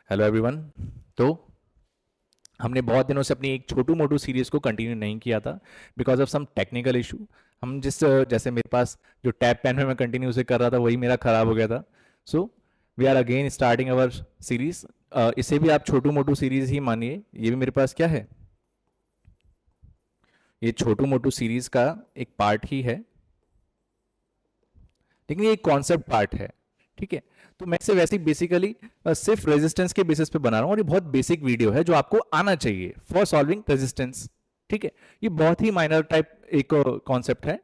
Hello everyone. तो हमने बहुत दिनों से अपनी एक छोटू मोटू सीरीज को कंटिन्यू नहीं किया था because of some technical issue. हम जैसे मेरे पास जो टैब पेन में मैं कंटिन्यू से कर रहा था वही मेरा खराब हो गया था। So we are again starting our series. इसे भी आप छोटू मोटू सीरीज ही मानिए। ये भी मेरे पास क्या है, ये छोटू मोटू सीरीज का एक पार्ट ही है, लेकिन ये एक कॉन्सेप्ट पार्ट है। ठीक है, तो मैं इसे वैसे ही बेसिकली सिर्फ रेजिस्टेंस के बेसिस पे बना रहा हूँ और ये बहुत बेसिक वीडियो है जो आपको आना चाहिए फॉर सॉल्विंग रेजिस्टेंस। ठीक है, ये बहुत ही माइनर टाइप एक कॉन्सेप्ट है।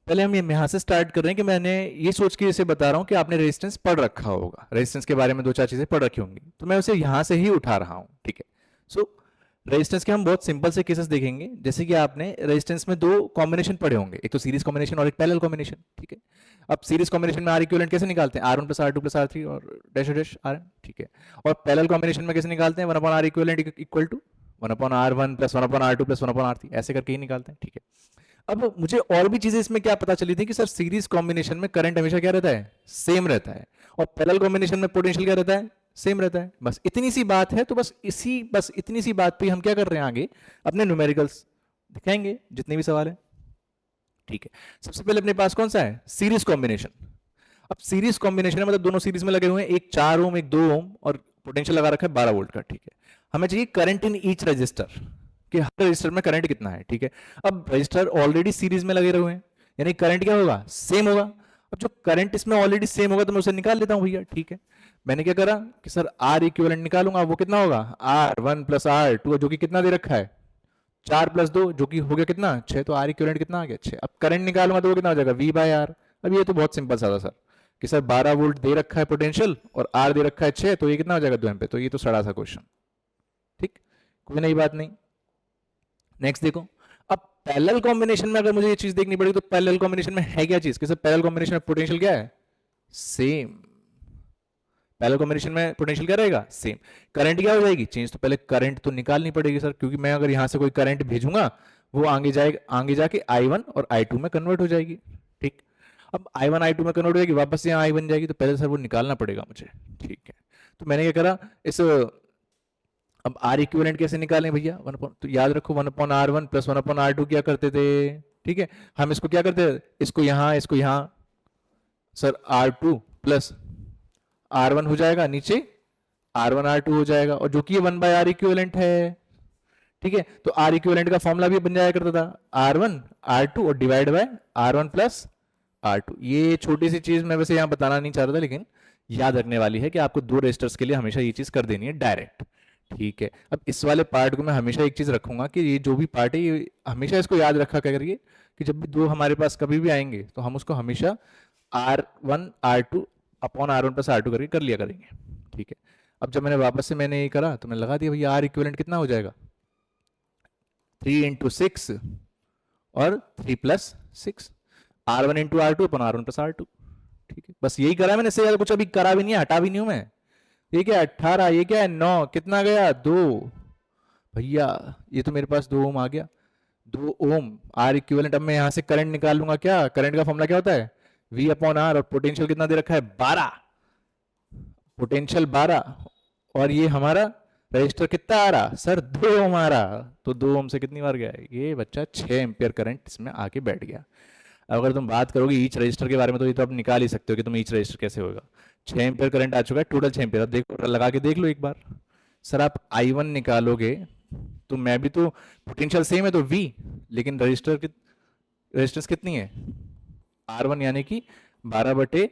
पहले हम ये यहां से स्टार्ट कर रहे हैं कि मैंने ये सोच के इसे बता रहा हूं कि आपने रेजिस्टेंस पढ़ रखा होगा, रेजिस्टेंस के बारे में दो चार चीजें पढ़ रखी होंगी, तो मैं उसे यहां से ही उठा रहा हूं। ठीक है, सो रेजिस्टेंस के हम बहुत सिंपल से केसेस देखेंगे। जैसे कि आपने रेजिस्टेंस में दो कॉम्बिनेशन पढ़े होंगे, एक तो सीरीज कॉम्बिनेशन और एक पैरेलल कॉम्बिनेशन। ठीक है, अब सीरीज कॉम्बिनेशन में आर इक्विवेलेंट कैसे निकालते हैं, R1 plus R2 plus R3 और डैश डैश Rn। ठीक है, और पैरेलल कॉम्बिनेशन में कैसे निकालते हैं, 1 upon R equivalent equal to 1 upon R1 plus 1 upon R2 plus 1 upon R3, ऐसे करके ही निकालते हैं। ठीक है, अब मुझे और भी चीजें इसमें क्या पता चली थी कि सर सीरीज कॉम्बिनेशन में करंट हमेशा क्या रहता है, सेम रहता है, और पैरेलल कॉम्बिनेशन में पोटेंशियल क्या रहता है, सेम रहता है। बस इतनी सी बात है। तो बस इतनी सी बात पे हम क्या कर रहे हैं, आगे अपने न्यूमेरिकल्स दिखाएंगे जितने भी सवाल है। ठीक है, सबसे पहले अपने पास कौन सा है, सीरीज कॉम्बिनेशन। अब सीरीज कॉम्बिनेशन है मतलब दोनों सीरीज में लगे हुए हैं, एक 4 ओम एक 2 ओम और पोटेंशियल लगा रखा है 12 वोल्ट का। ठीक है, हमें चाहिए करंट इन ईच रजिस्टर, कि हर रजिस्टर में करंट कितना है। ठीक है, अब रजिस्टर ऑलरेडी सीरीज में लगे हुए हैं, यानी करंट क्या होगा, सेम होगा। अब जो करंट इसमें ऑलरेडी सेम होगा तो मैं उसे निकाल लेता हूं भैया। ठीक है, मैंने क्या करा कि सर आर इक्विवेलेंट निकालूंगा, वो कितना होगा, R1 प्लस R2 जो कि कितना दे रखा है, 4 प्लस 2 जो कि हो गया कितना 6, तो आर इक्विवेलेंट कितना आ गया 6। अब करंट निकालूंगा तो वो कितना हो जाएगा, V बाय आर। अब ये तो बहुत सिंपल सा था सर, कि सर 12 वोल्ट दे रखा है पोटेंशियल और आर दे रखा है 6, तो ये कितना हो जाएगा 2 एम्पीयर। तो ये तो सड़ा सा क्वेश्चन। ठीक, कोई नई बात नहीं। नेक्स्ट देखो, अब पैरेलल कॉम्बिनेशन में अगर मुझे ये चीज देखनी पड़ेगी तो पैरेलल कॉम्बिनेशन में है क्या चीज, कि सर पैरेलल कॉम्बिनेशन में पोटेंशियल क्या है, सेम। पैरेलल कॉम्बिनेशन में पोटेंशियल क्या रहेगा, सेम। करंट क्या हो जाएगी, चेंज। तो पहले करंट तो निकालनी पड़ेगी सर, क्योंकि मैं अगर यहां से कोई करंट भेजूंगा वो आगे जाके I1 और I2 में कन्वर्ट हो जाएगी। ठीक, अब I1 I2 में कन्वर्ट हो जाएगी, वापस यहाँ I बन जाएगी, तो पहले सर वो निकालना पड़ेगा मुझे। ठीक है, तो मैंने क्या करा इस, अब आर इक्विवेलेंट कैसे निकालें भैया, तो याद रखो 1 upon R1 plus 1 upon R2 क्या करते थे। ठीक है, हम इसको क्या करते थे, इसको यहाँ सर R2 प्लस R1 हो जाएगा, नीचे R1 R2 हो जाएगा, और जो कि ये 1 बाय आर इक्विवेलेंट है। ठीक है, तो आर इक्विवेलेंट का फॉर्मूला भी बन जाया करता था R1 R2 और divide by R1 plus R2। ये छोटी सी चीज मैं वैसे यहाँ बताना नहीं चाह रहा था, लेकिन याद रखने वाली है कि आपको दो रेजिस्टर्स के लिए हमेशा ये चीज कर देनी है डायरेक्ट। ठीक है, अब इस वाले पार्ट को मैं हमेशा एक चीज रखूंगा कि ये जो भी पार्ट है ये हमेशा इसको याद रखा करिए कि जब भी दो हमारे पास कभी भी आएंगे तो हम उसको हमेशा R1 R2 upon R1 plus R2 करके कर लिया करेंगे। ठीक है, अब जब मैंने वापस से मैंने ये करा तो मैंने लगा दिया भैया, आर इक्विवेलेंट कितना हो जाएगा, 3 इंटू 6 और 3 plus 6, R1 into R2 upon R1 plus R2। ठीक है, बस यही करा है मैंने, इससे ज्यादा कुछ अभी करा भी नहीं है, हटा भी नहीं हूं मैं। ये क्या है 18, ये क्या है 9, कितना गया 2 भैया, ये तो मेरे पास 2 ओम आ गया, 2 ओम आर इक्विवेलेंट। अब मैं यहां से करंट निकाल लूंगा, क्या करंट का फॉर्मूला क्या होता है, V अपॉन आर, और पोटेंशियल कितना दे रखा है 12, पोटेंशियल 12, और ये हमारा रजिस्टर कितना आ रहा सर 2 ओम आ रहा, तो 2 ओम से कितनी बार गया ये बच्चा 6 एम्पियर करंट इसमें आके बैठ गया। अगर तुम बात करोगे ईच रजिस्टर के बारे में तो ये तो आप निकाल ही सकते हो कि तुम ईच रजिस्टर कैसे होगा। 6 एम्पियर करंट आ चुका है, टोटल 6 एम्पियर। अब देखो लगा के देख लो एक बार, सर आप I1 निकालोगे तो मैं भी तो पोटेंशियल सेम है तो V, लेकिन रेजिस्टेंस कितनी है R1, यानी कि 12/6,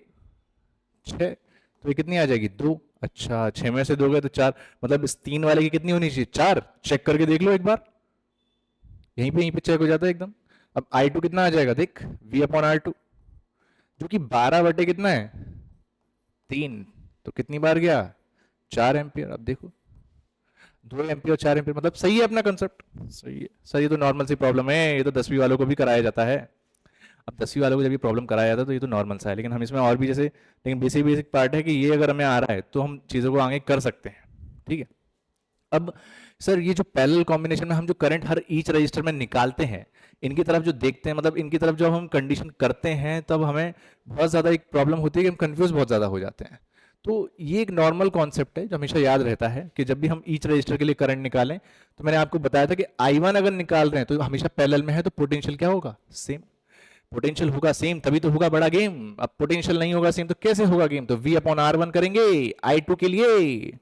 तो ये कितनी आ जाएगी 2। अच्छा 6 में से 2 गए तो 4, मतलब इस 3 वाले की कितनी होनी चाहिए 4, चेक करके देख लो एक बार, यहीं पे चेक हो जाता है एकदम। अब I2 कितना आ जाएगा देख, V अपॉन R2, जो कि 12 कितना है 3, तो कितनी बार गया 4 एम्पियर। अब देखो 2 एम्पियर 4 एम्पियर, मतलब सही है अपना कंसेप्ट, सही है सर। ये तो नॉर्मल सी प्रॉब्लम है, ये तो 10वीं वालों को भी कराया जाता है। अब 10वीं वालों को जब ये प्रॉब्लम कराया जाता है तो ये तो नॉर्मल सा है, लेकिन हम इसमें और भी जैसे, लेकिन बेसिक पार्ट है कि ये अगर हमें आ रहा है तो हम चीज़ों को आगे कर सकते हैं। ठीक है, अब सर ये जो पैरेलल कॉम्बिनेशन में हम जो करंट हर ईच रजिस्टर में निकालते हैं, इनकी तरफ जो देखते हैं, मतलब इनकी तरफ जब हम कंडीशन करते हैं तब हमें बहुत ज़्यादा एक प्रॉब्लम होती है कि हम कंफ्यूज बहुत ज़्यादा हो जाते हैं। तो ये एक नॉर्मल कॉन्सेप्ट है जो हमेशा याद रहता है कि जब भी हम ईच रजिस्टर के लिए करंट निकालें, तो मैंने आपको बताया था कि I1 अगर निकाल रहे हैं तो हमेशा पैरेलल में है, तो पोटेंशियल क्या होगा, सेम। पोटेंशियल होगा सेम तभी तो होगा बड़ा गेम। अब पोटेंशियल नहीं होगा सेम तो कैसे होगा गेम? तो V/R1 करेंगे I2 के लिए,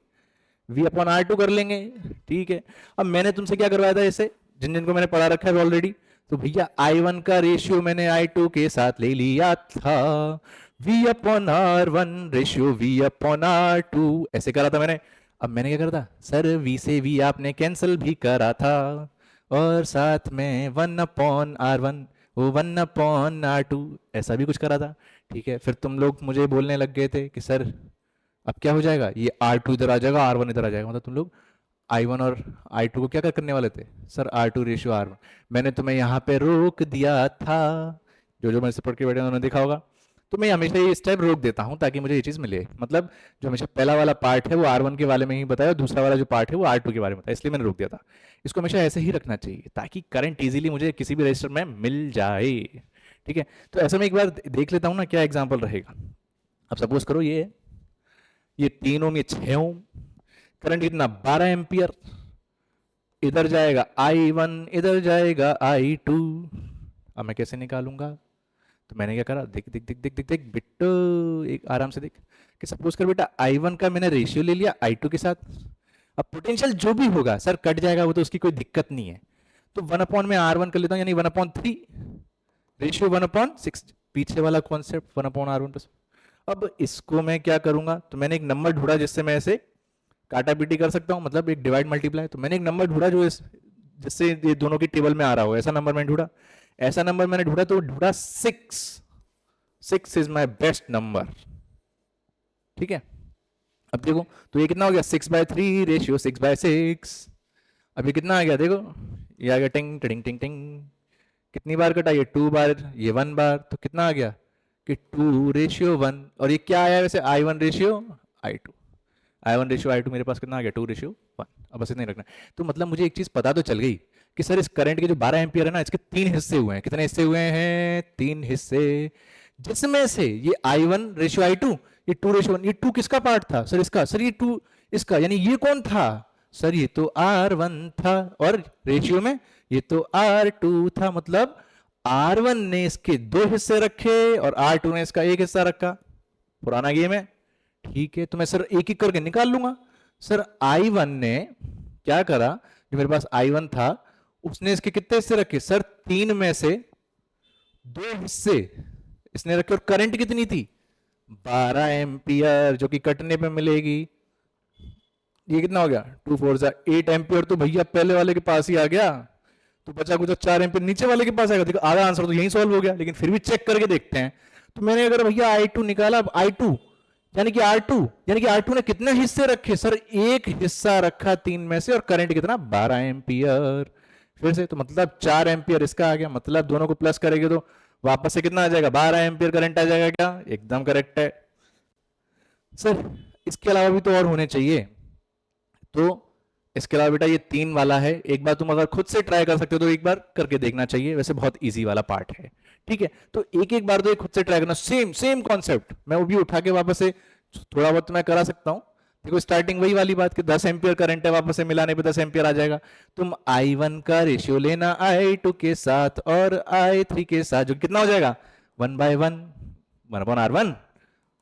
V/R2 कर लेंगे। ठीक है, अब मैंने तुमसे क्या करवाया था ऐसे, जिन जिनको मैंने पढ़ा रखा है ऑलरेडी, तो भैया I1 का रेशियो मैंने I2 के साथ ले लिया था, V/R1 रेशियो V/R2 ऐसे करा था मैंने। अब मैंने क्या करा था सर, V से V आपने कैंसिल भी करा था, और साथ में 1/R1 वो 1/R2 ऐसा भी कुछ करा था। ठीक है, फिर तुम लोग मुझे बोलने लग गए थे कि सर अब क्या हो जाएगा, ये R2 इधर आ जाएगा, R1 इधर आ जाएगा, मतलब तुम लोग I1 और I2 को क्या करने वाले थे सर, R2 रेशियो R1। मैंने तुम्हें यहाँ पे रोक दिया था, जो मेरे से पढ़ के बैठे उन्होंने देखा होगा। तो मैं हमेशा ये स्टेप रोक देता हूँ ताकि मुझे ये चीज़ मिले, मतलब जो हमेशा पहला वाला पार्ट है वो R1 के बारे में ही बताया, और दूसरा वाला जो पार्ट है वो R2 के बारे में बताया, इसलिए मैंने रोक दिया था। इसको हमेशा ऐसे ही रखना चाहिए ताकि करंट इजीली मुझे किसी भी रजिस्टर में मिल जाए। ठीक है, तो ऐसे में एक बार देख लेता हूँ ना क्या एग्जाम्पल रहेगा। अब सपोज करो ये 3 ओम, ये 6 ओम, करंट कितना 12 एम्पियर, इधर जाएगा I1, इधर जाएगा I2। अब मैं कैसे निकालूंगा? तो मैंने क्या करा, देख देख देख देख देख देख बिट्टो, एक आराम से देख कि सपोज कर बेटा I1 का मैंने रेशियो ले लिया I2 के साथ। अब पोटेंशियल जो भी होगा सर कट जाएगा, वो तो उसकी कोई दिक्कत नहीं है। तो 1 में R1 कर लेता हूँ, यानी 1/3 रेशियो 1/6, पीछे वाला कॉन्सेप्ट 1/R1 अब इसको मैं क्या करूंगा, तो मैंने एक नंबर ढूंढा जिससे मैं ऐसे काटा पीटी कर सकता हूँ, मतलब एक डिवाइड मल्टीप्लाई। तो मैंने एक नंबर ढूंढा जो जिससे ये दोनों की टेबल में आ रहा हो, ऐसा नंबर मैंने ढूंढा। ऐसा नंबर मैंने ढूंढा तो ढूंढा 6 इज माई बेस्ट नंबर। ठीक है, अब देखो तो ये कितना हो गया, 6/3 रेशियो 6/6। अब ये कितना आ गया, देखो ये आ गया टिंग टिंग टिंग टिंग। कितनी बार कटा, ये 2 बार, ये 1 बार, तो कितना आ गया कि 2/1। और ये क्या आया वैसे, I1 ratio I2, I1 ratio I2 मेरे पास कितना आ गया, 2/1। अब बस इतना ही रखना है। तो मतलब मुझे एक चीज पता तो चल गई कि सर इस करंट के जो 12 एम्पियर है ना, इसके 3 हिस्से हुए हैं। कितने हिस्से हुए हैं, 3 हिस्से, जिसमें से ये I1 रेशियो I2, ये 2/1। ये 2 किसका पार्ट था सर, इसका। सर ये 2 इसका, यानी ये कौन था सर, ये तो R1 था, और रेशियो में ये तो R2 था। मतलब R1 ने इसके 2 हिस्से रखे और R2 ने इसका 1 हिस्सा रखा। पुराना गेम है। ठीक है, तो मैं सर एक एक करके निकाल लूंगा। सर I1 ने क्या करा, जो मेरे पास I1 था उसने इसके कितने हिस्से रखे सर, 3 में से 2 हिस्से इसने रखे। और करंट कितनी थी, 12 एम्पियर, जो कि कटने पे मिलेगी। ये कितना हो गया, 2 4 जा 8 एम्पियर, तो भैया पहले वाले के पास ही आ गया। तो बचा कुछ 4 एम्पियर नीचे वाले के पास आएगा। देखो आधा आंसर तो यही सॉल्व हो गया, लेकिन फिर भी चेक करके देखते हैं। तो मैंने अगर भैया I2 निकाला, अब I2 यानी कि R2, यानी कि R2 ने कितने हिस्से रखे सर, 1 हिस्सा रखा 3 में से, और करंट कितना 12 एम्पियर। फिर से तो मतलब 4 एम्पियर इसका आ गया, मतलब दोनों को प्लस करेंगे तो वापस से कितना आ जाएगा, 12 एम्पियर करंट आ जाएगा। क्या एकदम करेक्ट है सर। इसके अलावा भी तो और होने चाहिए। तो इसके अलावा बेटा ये 3 वाला है, एक बार तुम अगर खुद से ट्राई कर सकते हो तो एक बार करके देखना चाहिए, वैसे बहुत इजी वाला पार्ट है। ठीक है, तो एक एक बार तो खुद से ट्राई करना, सेम सेम कॉन्सेप्ट मैं वो भी उठा के वापस से थोड़ा बहुत मैं करा सकता हूं। देखो स्टार्टिंग वही वाली बात कि 10 एम्पियर करंट है, वापस से मिलाने पे 10 एम्पियर आ जाएगा। तुम I1 का रेशियो लेना I2 के साथ और I3 के साथ, जो कितना हो जाएगा 1/1, 1/R1,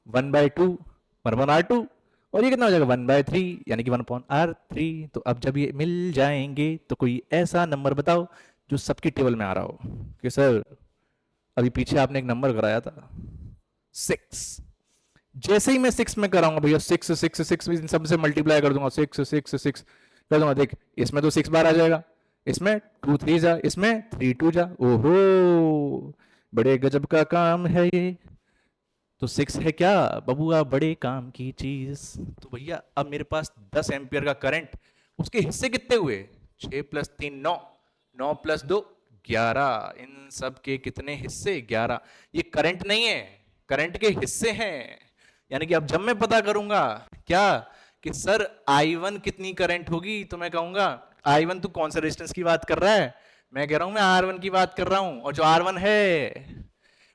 1/2, 1/R2, और ये कितना हो जाएगा 1/3, यानी कि 1/R3। तो अब जब ये मिल जाएंगे तो कोई ऐसा नंबर बताओ जो सबकी टेबल में आ रहा हो कि सर अभी पीछे आपने एक नंबर कराया था 6। जैसे ही मैं 6 में कराऊंगा भैया, 6 6 6 इन सब से मल्टीप्लाई कर दूंगा, 6 6 6 कर दूंगा। देख इसमें तो 6 बार आ जाएगा, इसमें 2 3 जा, इसमें 3 2 जा। ओहो बड़े गजब का काम है ये। तो 6 है क्या बबुआ, बड़े काम की चीज। तो भैया अब मेरे पास 10 एम्पियर का करंट, उसके हिस्से कितने हुए, 6 + 3 9, 9 + 2 11। इन सब के कितने हिस्से, 11। ये करंट नहीं है, करंट के हिस्से हैं। यानी कि अब जब मैं पता करूंगा क्या कि सर I1 कितनी करंट होगी, तो मैं कहूंगा I1 तू कौन सा रेजिस्टेंस की बात कर रहा है, मैं कह रहा हूं मैं R1 की बात कर रहा हूं। और जो R1 है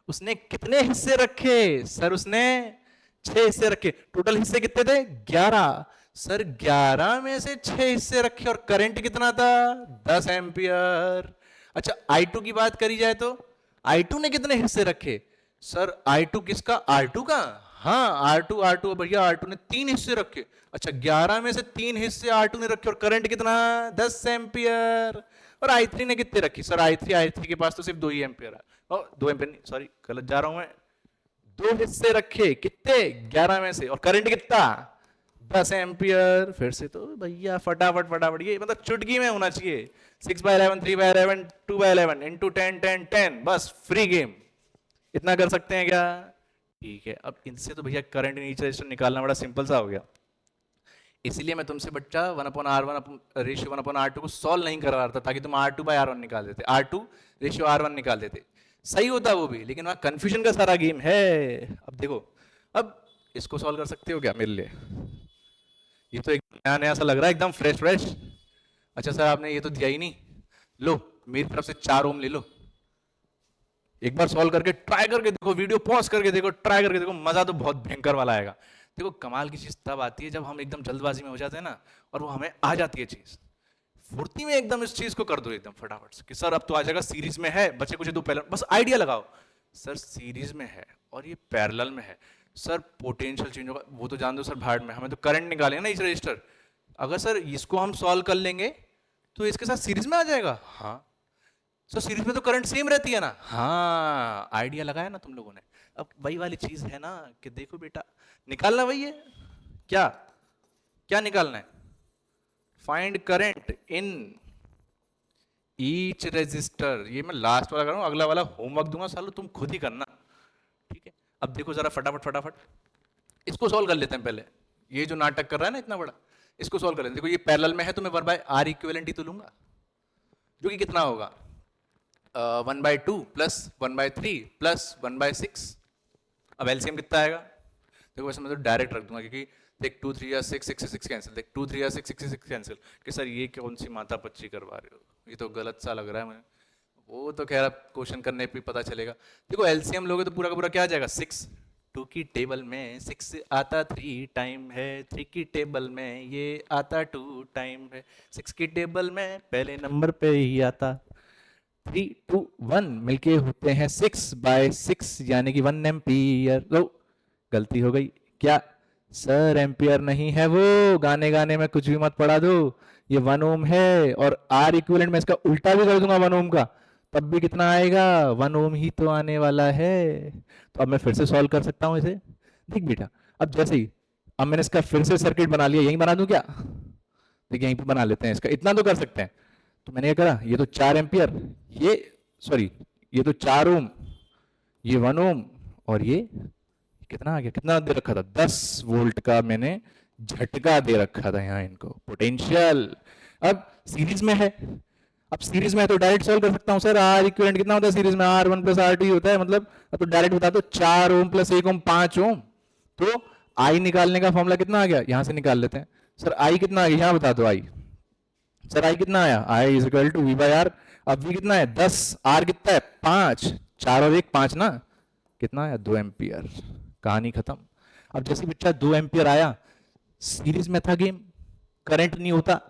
उसने कितने हिस्से रखे सर, उसने 6 हिस्से रखे, टोटल हिस्से कितने थे 11। सर 11 में से 6 हिस्से रखे और करंट कितना था 10 एम्पियर। अच्छा I2 की बात करी जाए तो I2 ने कितने हिस्से रखे सर, I2 किसका R2 का, हाँ R2 भैया R2 ने 3 हिस्से रखे। अच्छा 11 में से 3 हिस्से R2 ने रखे और करंट कितना 10 एम्पियर। और I3 ने कितने रखी सर, I3 के पास तो सिर्फ 2 ही एम्पियर है, 2 एम्पियर नहीं सॉरी गलत जा रहा हूं मैं, 2 हिस्से रखे कितने 11 में से और करंट कितना 10 एम्पियर। फिर से तो भैया फटाफट फटाफट, ये मतलब चुटकी में होना चाहिए, 6/11 3/11 2/11 इंटू 10 10 10, बस फ्री गेम। इतना कर सकते हैं क्या, ठीक है। अब इनसे तो भैया करंट नीचे रजिस्टर निकालना बड़ा सिंपल सा हो गया, इसीलिए मैं तुमसे बच्चा 1/R1 रेशियो 1/R2 को सॉल्व नहीं करवा रहा था ताकि तुम R2/R1 निकाल देते, R2 रेशियो R1 निकाल देते, सही होता वो भी, लेकिन वहां कंफ्यूजन का सारा गेम है। अब देखो, अब इसको सॉल्व कर सकते हो क्या मेरे लिए, ये तो एक नया नया सा लग रहा है एकदम फ्रेश फ्रेश। अच्छा सर आपने ये तो दिया ही नहीं, लो मेरी तरफ से 4 ओम ले लो, एक बार सॉल्व करके ट्राई करके देखो, वीडियो पॉज करके देखो, ट्राई करके देखो, मजा तो बहुत भयंकर वाला आएगा। देखो कमाल की चीज तब आती है जब हम एकदम जल्दबाजी में हो जाते हैं ना, और वो हमें आ जाती है चीज, फुर्ती में एकदम इस चीज को कर दो एकदम फटाफट से कि सर अब तो आ जाएगा, सीरीज में है, बचे कुछ 2 पैरेलल, बस आइडिया लगाओ सर सीरीज में है और ये पैरेलल में है, सर पोटेंशियल चेंज होगा, वो तो जान दो सर भाड़ में, हमें तो करंट निकालेंगे ना इस रजिस्टर, अगर सर इसको हम सॉल्व कर लेंगे तो इसके साथ सीरीज में आ जाएगा, हाँ सर सीरीज में तो करंट सेम रहती है ना, हाँ आइडिया लगाया ना तुम लोगों ने। अब वही वाली चीज है ना कि देखो बेटा निकालना वही है, क्या क्या निकालना है, find current in each resistor, ये मैं लास्ट वाला कर रहा हूं, अगला वाला होमवर्क दूंगा सालों तुम खुद ही करना, ठीक है। अब देखो जरा फटाफट फटाफट इसको सॉल्व कर लेते हैं पहले, ये जो नाटक कर रहा है ना इतना बड़ा, इसको सॉल्व कर लेते हैं। देखो ये पैरेलल में है तो मैं 1/R इक्विवेलेंट ही तो लूंगा, जो कि कितना होगा 1/2 प्लस 1/3 प्लस 1/6। अब एलसीएम कितना आएगा, देखो वैसे मैं तो डायरेक्ट रख दूंगा क्योंकि देख 2 3 या 6 6 से 6 कैंसिल, देख 2 3 या 6 6 से 6 कैंसिल, कि सर ये कौन सी माता पच्ची करवा रहे हो, ये तो गलत सा लग रहा है मुझे, वो तो खैर अब क्वेश्चन करने पे पता चलेगा। देखो एलसीएम लोगे तो पूरा का पूरा क्या आ जाएगा 6, 2 की टेबल में 6 आता 3 टाइम है, 3 की टेबल में ये आता 2 टाइम है, 6 की टेबल में पहले नंबर पे ही आता 3 2 1 मिलके होते हैं 6/6 यानी कि 1 एम्पियर। लो गलती हो गई, क्या सर एम्पियर नहीं है वो, गाने गाने में कुछ भी मत पढ़ा दो, ये 1 ओम है और आर इक्विवेलेंट में इसका उल्टा भी कर दूंगा 1 ओम का, तब भी कितना आएगा 1 ओम ही तो आने वाला है। तो अब मैं फिर से सॉल्व कर सकता हूं इसे, देख बेटा अब जैसे ही अब मैंने इसका फिर से सर्किट बना लिया, यही बना दूं क्या, देखिए यहीं पे बना लेते हैं इसका, इतना तो कर सकते हैं। तो मैंने क्या करा, ये तो 4 एम्पियर, ये सॉरी ये तो 4 ओम, ये 1 ओम और ये कितना आ गया, कितना दे रखा था 10 वोल्ट का मैंने झटका दे रखा था यहाँ इनको पोटेंशियल। अब सीरीज में है, अब सीरीज में है तो डायरेक्ट सॉल्व कर सकता हूँ सर, आर इक्विवेलेंट कितना होता है सीरीज में R1 प्लस R2 होता है, मतलब अब तो डायरेक्ट बता दो 4 ओम प्लस 1 ओम 5 ओम, तो आई निकालने का फॉर्मूला कितना आ गया, यहां से निकाल लेते हैं। सर आई कितना आ गया, यहां बता दो आई, सर आई कितना आया, I is equal to V/R, अब V कितना है 10, R कितना है 5, 4 और 1 5 ना, कितना आया 2 एम्पियर, कहानी खत्म। अब जैसे बच्चा 2 एम्पियर आया, सीरीज में था गेम, करंट नहीं होता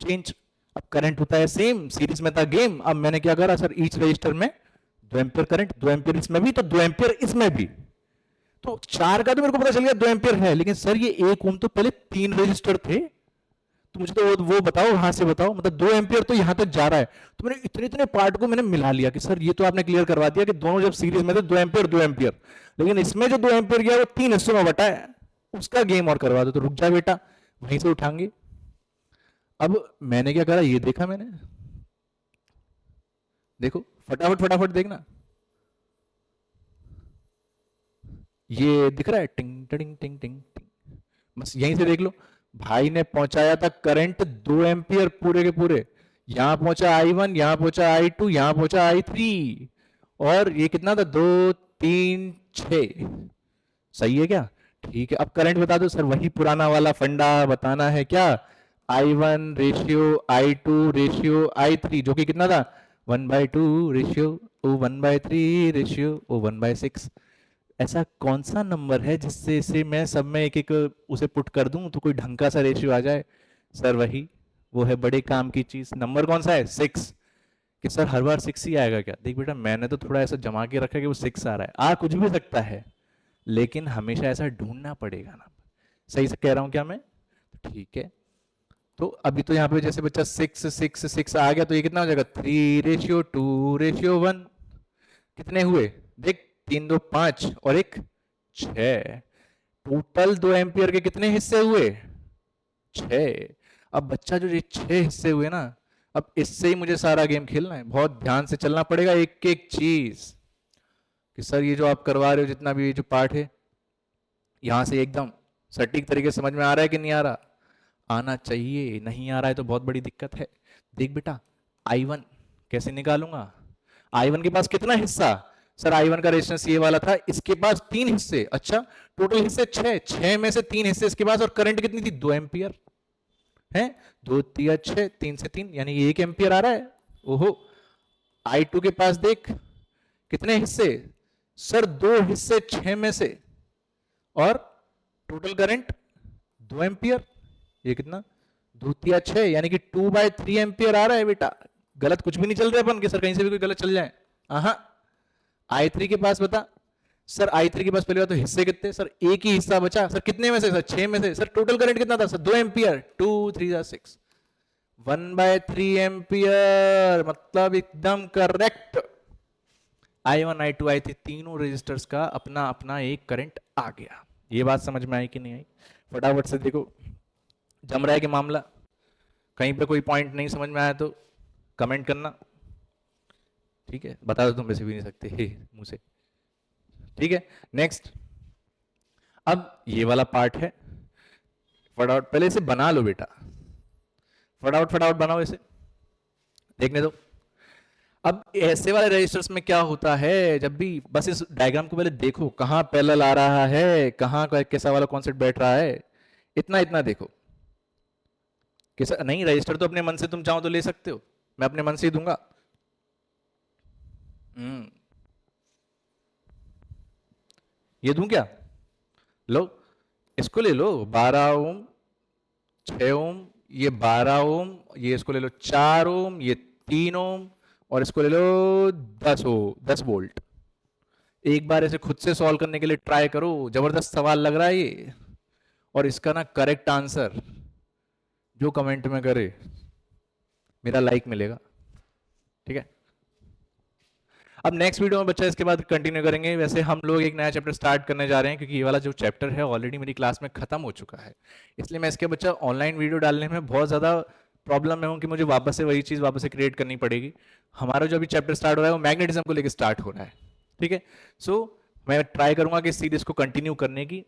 चेंज, अब करंट होता है सेम, सीरीज में था गेम, अब मैंने क्या करा सर ईच रजिस्टर में 2 एम्पियर करंट, 2 एम्पियर इसमें भी तो 2 एम्पियर इसमें भी, तो 4 का तो मेरे को पता चल गया 2 एम्पियर है, लेकिन सर ये 1 ओम तो पहले 3 रजिस्टर थे, तो मुझे तो वो बताओ, वहां से बताओ, मतलब 2 एम्पियर तो यहां तक जा रहा है, तो मैंने इतने इतने पार्ट को मैंने मिला लिया कि सर ये तो आपने क्लियर करवा दिया कि दोनों जब सीरीज में थे 2 एम्पियर 2 एम्पियर, लेकिन इसमें जो 2 एम्पियर गया वो 3 हिस्सों में बटा है, उसका गेम और करवा दो, तो रुक जा बेटा वहीं से उठाएंगे। अब मैंने क्या करा, ये देखा मैंने, देखो फटाफट फटाफट देखना, ये दिख रहा है टिंग टिंग टिंग टिंग, बस यहीं से देख लो, भाई ने पहुंचाया था करंट 2 एम्पियर पूरे के पूरे, यहां पहुंचा I1, यहां पहुंचा I2, यहां पहुंचा I3, और ये कितना था 2 3 6, सही है क्या, ठीक है। अब करंट बता दो सर, वही पुराना वाला फंडा बताना है क्या, I1 ratio I2 ratio I3, जो कि कितना था 1/2 रेशियो 1/3 रेशियो 1/6, ऐसा कौन सा नंबर है जिससे इसे मैं सब में एक एक उसे पुट कर दूं तो कोई ढंग का सा रेशियो आ जाए? सर वही, वो है बड़े काम की चीज। नंबर कौन सा है? 6। कि सर हर बार 6 ही आएगा क्या? देख बेटा, मैंने तो थोड़ा ऐसा जमा के रखा है कि वो 6 आ रहा है, आ कुछ भी सकता है, लेकिन हमेशा ऐसा ढूंढना पड़ेगा ना। सही से कह रहा हूं क्या मैं? ठीक है। तो अभी तो यहाँ पे जैसे बच्चा 6 आ गया, तो ये कितना हो जाएगा? 3:2:1। कितने हुए? देख, 3 2 5 और 1 6। टोटल 2 एम्पियर के कितने हिस्से हुए? 6। अब बच्चा जो ये 6 हिस्से हुए ना, अब इससे ही मुझे सारा गेम खेलना है। बहुत ध्यान से चलना पड़ेगा एक एक चीज, कि सर ये जो आप करवा रहे हो जितना भी ये जो पार्ट है, यहां से एकदम सटीक तरीके से समझ में आ रहा है कि नहीं आ रहा? आना चाहिए। नहीं आ रहा है तो बहुत बड़ी दिक्कत है। देख बेटा, I1 कैसे निकालूंगा? I1 के पास कितना हिस्सा? सर I1 का रेजिस्टेंस ये वाला था, इसके पास 3 हिस्से। अच्छा, टोटल हिस्से 6, 6 में से 3 हिस्से इसके पास, और करंट कितनी थी? 2 एम्पियर है। 2 3 6, 3 से 3 यानी 1 एम्पियर आ रहा है। ओहो। I2 के पास देख कितने हिस्से? सर 2 हिस्से 6 में से, और टोटल करंट 2 एम्पियर। ये कितना? 2 3 6 यानी कि 2/3 एम्पियर आ रहा है बेटा। गलत कुछ भी नहीं चल रहा है अपन कि सर कहीं से भी कोई गलत चल जाए। हाँ। I3 के पास बता। सर I3 के पास पहले बात तो हिस्से कितने? सर एक ही हिस्सा बचा। सर कितने में से? सर 6 में से। सर टोटल करंट कितना था? Sir 2 ampere. 2 3 6, 1/3 एम्पियर, मतलब एकदम करेक्ट। I1 I2 I3 तीनों रेजिस्टर्स का अपना अपना एक करंट आ गया। ये बात समझ में आई कि नहीं आई? फटाफट से देखो, जम रहा है कि मामला? कहीं पे कोई पॉइंट नहीं समझ में आया तो कमेंट करना। ठीक है, बता दो, तुम वैसे भी नहीं सकते मुंह से। ठीक है, नेक्स्ट। अब ये वाला पार्ट है, फटाफट पहले इसे बना लो बेटा, फटाफट फटाफट बनाओ इसे, देखने दो। अब ऐसे वाले रजिस्टर्स में क्या होता है, जब भी बस इस डायग्राम को पहले देखो, कहाँ पैरेलल आ रहा है, कहाँ कैसा वाला कॉन्सेप्ट बैठ रहा है, इतना इतना देखो। कैसा नहीं, रजिस्टर तो अपने मन से तुम चाहो तो ले सकते हो, मैं अपने मन से ही दूंगा। ये दूं क्या? लो, इसको ले लो, 12 ओम, 6 ओम, ये 12 ओम, ये इसको ले लो 4 ओम, ये 3 ओम, और इसको ले लो 10 वोल्ट। एक बार इसे खुद से सॉल्व करने के लिए ट्राई करो, जबरदस्त सवाल लग रहा है ये। और इसका ना करेक्ट आंसर जो कमेंट में करे, मेरा लाइक मिलेगा। ठीक है, अब नेक्स्ट वीडियो में बच्चा इसके बाद कंटिन्यू करेंगे। वैसे हम लोग एक नया चैप्टर स्टार्ट करने जा रहे हैं, क्योंकि ये वाला जो चैप्टर है ऑलरेडी मेरी क्लास में खत्म हो चुका है, इसलिए मैं इसके बच्चा ऑनलाइन वीडियो डालने में बहुत ज़्यादा प्रॉब्लम में हूँ कि मुझे वापस से वही चीज़ वापस से क्रिएट करनी पड़ेगी। हमारा जो अभी चैप्टर स्टार्ट हो रहा है वो मैग्नेटिज्म को लेकर स्टार्ट हो रहा है। ठीक है, सो मैं ट्राई करूँगा कि इस सीरीज को कंटिन्यू करने की।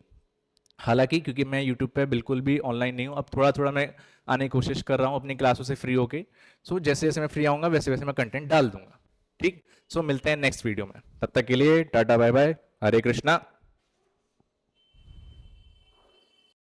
हालांकि क्योंकि मैं यूट्यूब पे बिल्कुल भी ऑनलाइन नहीं हूँ, अब थोड़ा थोड़ा मैं आने की कोशिश कर रहा हूँ अपनी क्लासों से फ्री होके। सो जैसे जैसे मैं फ्री आऊँगा वैसे वैसे मैं कंटेंट डाल दूंगा। ठीक, सो मिलते हैं नेक्स्ट वीडियो में, तब तक के लिए टाटा बाय बाय, हरे कृष्णा।